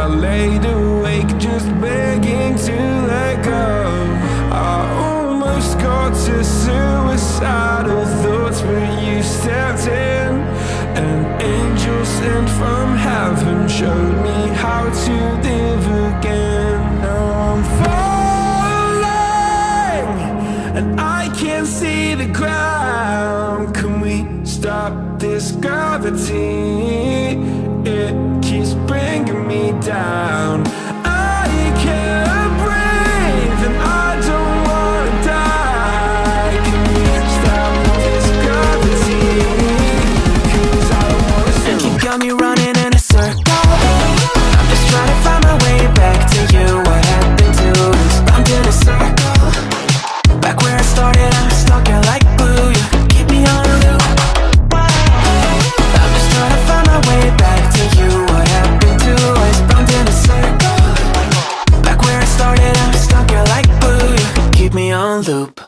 laid awake just begging to let go. I almost got to suicidal thoughts, but you stepped in. An angel sent from heaven showed me how to live again. Now I'm falling and I can't see the ground. Can we stop this gravity? It keeps bringing me down. I can't breathe and I don't wanna die. Can we stop this gravity? 'Cause I don't wanna sleep. You got me running in a circle. I'm just trying to find my way back to you. What happened to us? Round in a circle. Back where I started, I'm stuck here like glue. You keep me on a loop. I'm just trying to find my way back to you. What happened to us? Round in a circle. Back where I started, I'm stuck here like glue. You keep me on loop.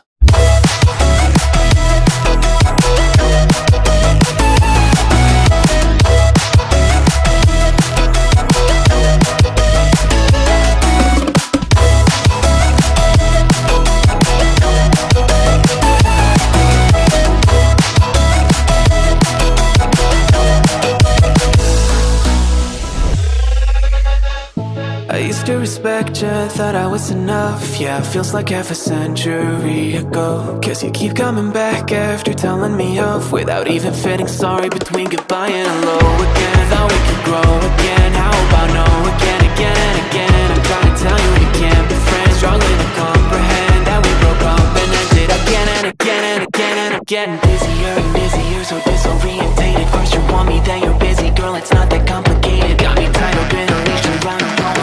I used to respect you, thought I was enough. Yeah, it feels like half a century ago. Guess you keep coming back after telling me off, without even feeling sorry between goodbye and hello again. Thought we could grow again, how about no again, again and again. I'm trying to tell you we can't be friends, struggling to comprehend that we broke up and ended again and again and again and again. Busier and busier, so disorientated. First you want me, then you're busy. Girl, it's not that complicated. Got me tied up in a leash and round and round.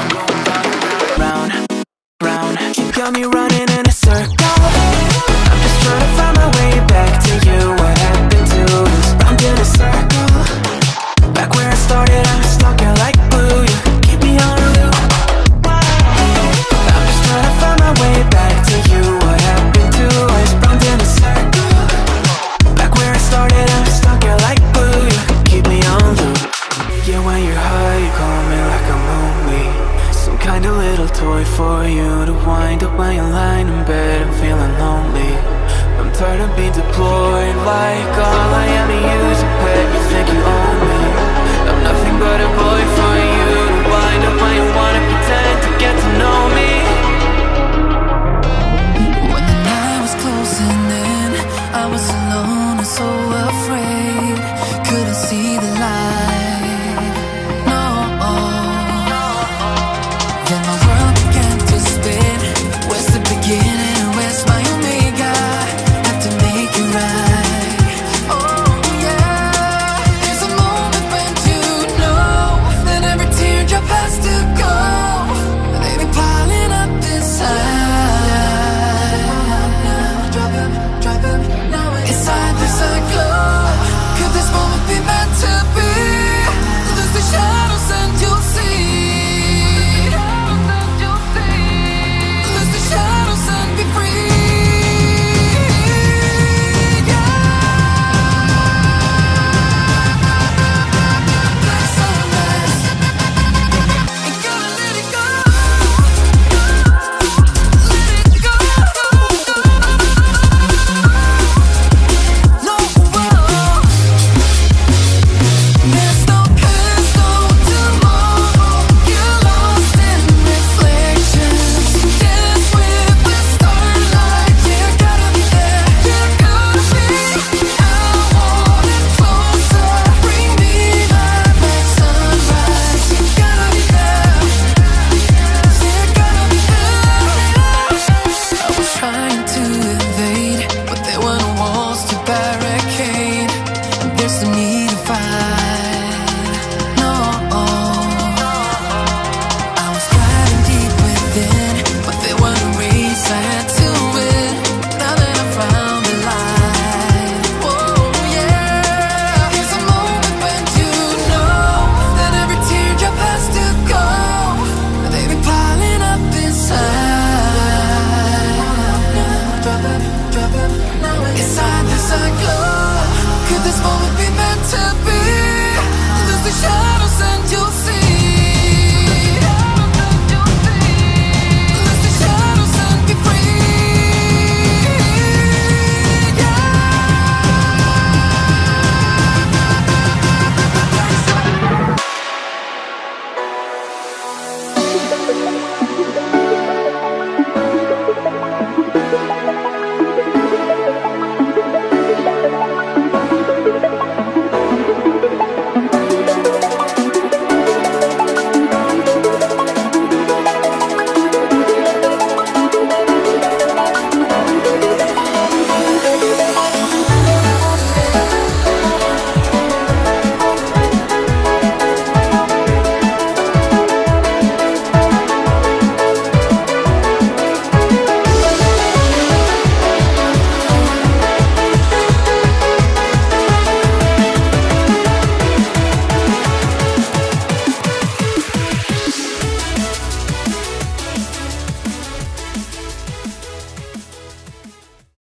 You got me running in a circle. I'm just trying to find my way back to you. What happened to us? Round in a circle. Back where I started, I'm stuck here like glue. You keep me on a loop. I'm just trying to find my way back to you. What happened to us? Round in a circle. Back where I started, I'm stuck here like glue. You keep me on loop. Yeah, when you're high, you call me like I'm lonely. Some kind of little toy for you to wind up when you're lying in bed and feeling lonely. I'm tired of being deployed, like all I am to you is a pet. You think you own me? I'm nothing but a boyfriend.